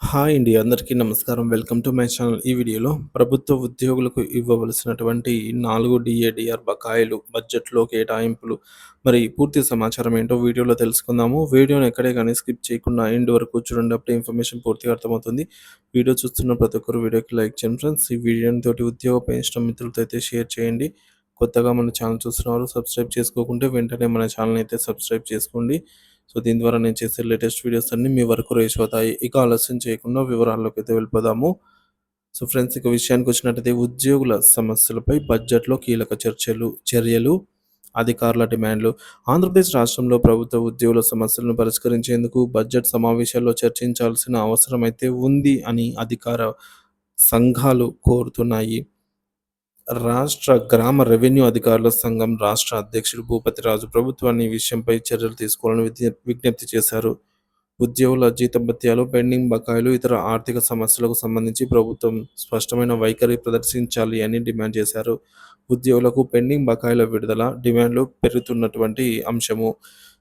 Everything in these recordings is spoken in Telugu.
హాయ్ అండి. అందరికీ నమస్కారం. Welcome to my channel. ఈ వీడియోలో ప్రభుత్వ ఉద్యోగులకు ఇవ్వవలసినటువంటి 4 డీఏడీఆర్ బకాయిలు, బడ్జెట్‌లో కేటాయింపులు, మరి పూర్తి సమాచారం ఏంటో వీడియోలో తెలుసుకుందాము. వీడియోని ఎక్కడే గాని స్కిప్ చేయకుండా ఎండ్ వరకు చూడండి. అప్పుడే ఇన్ఫర్మేషన్ పూర్తిగా అర్థమవుతుంది. వీడియో చూస్తున్న ప్రతి ఒక్కరు వీడియోకి లైక్ చేయండి ఫ్రెండ్స్. ఈ వీడియోని తోటి ఉద్యోగ పెన్షన్ మిత్రులతో అయితే షేర్ చేయండి. కొత్తగా మన ఛానల్ చూస్తున్నవారు సబ్స్క్రైబ్ చేసుకోకుంటే వెంటనే మన ఛానల్‌ని అయితే సబ్స్క్రైబ్ చేసుకోండి. సో, దీని ద్వారా నేను చేసే లేటెస్ట్ వీడియోస్ అన్నీ మీ వరకు రీచ్ అవుతాయి. ఇక ఆలస్యం చేయకుండా వివరాల్లోకైతే వెళ్ళిపోదాము. సో, ఫ్రెండ్స్ ఇక విషయానికొచ్చినట్టయితే ఉద్యోగుల సమస్యలపై బడ్జెట్‌లో కీలక చర్యలు, అధికారుల డిమాండ్లు. ఆంధ్రప్రదేశ్ రాష్ట్రంలో ప్రభుత్వ ఉద్యోగుల సమస్యలను పరిష్కరించేందుకు బడ్జెట్ సమావేశాల్లో చర్చించాల్సిన అవసరమైతే ఉంది అని అధికార సంఘాలు కోరుతున్నాయి. రాష్ట్ర గ్రామ రెవెన్యూ అధికారుల సంఘం రాష్ట్ర అధ్యక్షుడు భూపతిరాజు ప్రభుత్వాన్ని ఈ విషయంపై చర్యలు తీసుకోవాలని విజ్ఞప్తి చేశారు. ఉద్యోగుల జీతభత్యాలు, పెండింగ్ బకాయిలు, ఇతర ఆర్థిక సమస్యలకు సంబంధించి ప్రభుత్వం స్పష్టమైన వైఖరి ప్రదర్శించాలి అని డిమాండ్ చేశారు. ఉద్యోగులకు పెండింగ్ బకాయిల విడుదల డిమాండ్లు పెరుగుతున్నటువంటి అంశము.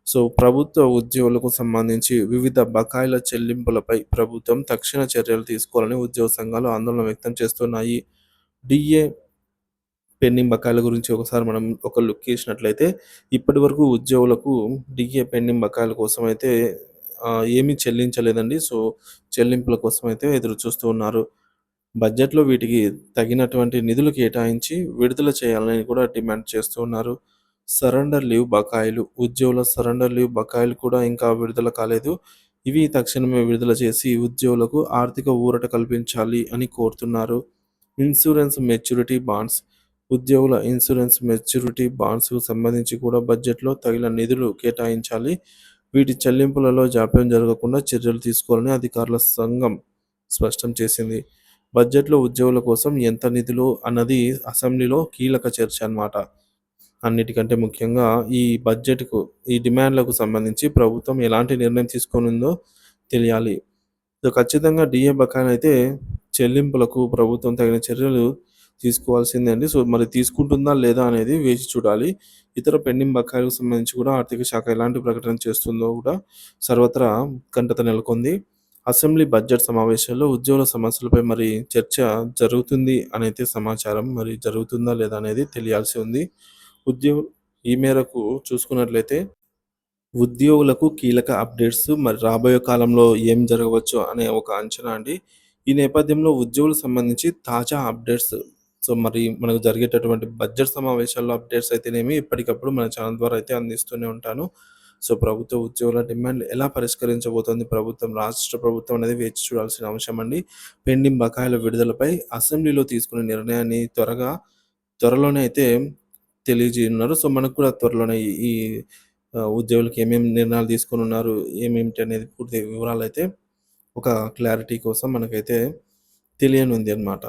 సో, ప్రభుత్వ ఉద్యోగులకు సంబంధించి వివిధ బకాయిల చెల్లింపులపై ప్రభుత్వం తక్షణ చర్యలు తీసుకోవాలని ఉద్యోగ సంఘాలు ఆందోళన వ్యక్తం చేస్తున్నాయి. డిఏ పెండింగ్ బకాయిల గురించి ఒకసారి మనం ఒక లుక్ ఏసినట్లయితే, ఇప్పటివరకు ఉద్యోగులకు డిఏ పెండింగ్ బకాయిల కోసమైతే ఏమీ చెల్లించలేదండి. సో, చెల్లింపుల కోసమైతే ఎదురు చూస్తూ ఉన్నారు. బడ్జెట్‌లో వీటికి తగినటువంటి నిధులు కేటాయించి విడుదల చేయాలని కూడా డిమాండ్ చేస్తూ ఉన్నారు. సరెండర్ లీవ్ బకాయిలు, ఉద్యోగుల సరెండర్ లీవ్ బకాయిలు కూడా ఇంకా విడుదల కాలేదు. ఇవి తక్షణమే విడుదల చేసి ఉద్యోగులకు ఆర్థిక ఊరట కల్పించాలి అని కోరుతున్నారు. ఇన్సూరెన్స్ మెచ్యూరిటీ బాండ్స్, ఉద్యోగుల ఇన్సూరెన్స్ మెచ్యూరిటీ బాండ్స్‌కు సంబంధించి కూడా బడ్జెట్‌లో తగిన నిధులు కేటాయించాలి. వీటి చెల్లింపులలో జాప్యం జరగకుండా చర్యలు తీసుకోవాలని అధికారుల సంఘం స్పష్టం చేసింది. బడ్జెట్‌లో ఉద్యోగుల కోసం ఎంత నిధులు అన్నది అసెంబ్లీలో కీలక చర్చ అన్నమాట. అన్నిటికంటే ముఖ్యంగా ఈ బడ్జెట్‌కు, ఈ డిమాండ్‌లకు సంబంధించి ప్రభుత్వం ఎలాంటి నిర్ణయం తీసుకోనుందో తెలియాలి. సో, ఖచ్చితంగా డీఏ బకాయిలైతే చెల్లింపులకు ప్రభుత్వం తగిన చర్యలు తీసుకోవాల్సిందే అండి. సో, మరి తీసుకుంటుందా లేదా అనేది వేచి చూడాలి. ఇతర పెండింగ్ బకాయిలకు సంబంధించి కూడా ఆర్థిక శాఖ ఎలాంటి ప్రకటన చేస్తుందో కూడా సర్వత్రా ఉత్కంఠత నెలకొంది. అసెంబ్లీ బడ్జెట్ సమావేశాల్లో ఉద్యోగుల సమస్యలపై మరి చర్చ జరుగుతుంది అనైతే సమాచారం. మరి జరుగుతుందా లేదా అనేది తెలియాల్సి ఉంది. ఉద్యోగు ఈ మేరకు చూసుకున్నట్లయితే ఉద్యోగులకు కీలక అప్డేట్స్, మరి రాబోయే కాలంలో ఏం జరగవచ్చు అనే ఒక అంచనా అండి. ఈ నేపథ్యంలో ఉద్యోగులకు సంబంధించి తాజా అప్డేట్స్, సో, మరి మనకు జరిగేటటువంటి బడ్జెట్ సమావేశాల్లో అప్డేట్స్ అయితేనేమి ఎప్పటికప్పుడు మన ఛానల్ ద్వారా అయితే అందిస్తూనే ఉంటాను. సో, ప్రభుత్వ ఉద్యోగుల డిమాండ్లు ఎలా పరిష్కరించబోతోంది ప్రభుత్వం, రాష్ట్ర ప్రభుత్వం అనేది వేచి చూడాల్సిన అంశం అండి. పెండింగ్ బకాయిల విడుదలపై అసెంబ్లీలో తీసుకునే నిర్ణయాన్ని త్వరలోనే అయితే తెలియజేయనున్నారు. సో, మనకు కూడా త్వరలోనే ఈ ఉద్యోగులకు ఏమేమి నిర్ణయాలు తీసుకోనున్నారు, ఏమేమిటి అనేది పూర్తి వివరాలైతే ఒక క్లారిటీ కోసం మనకైతే తెలియనుంది అన్నమాట.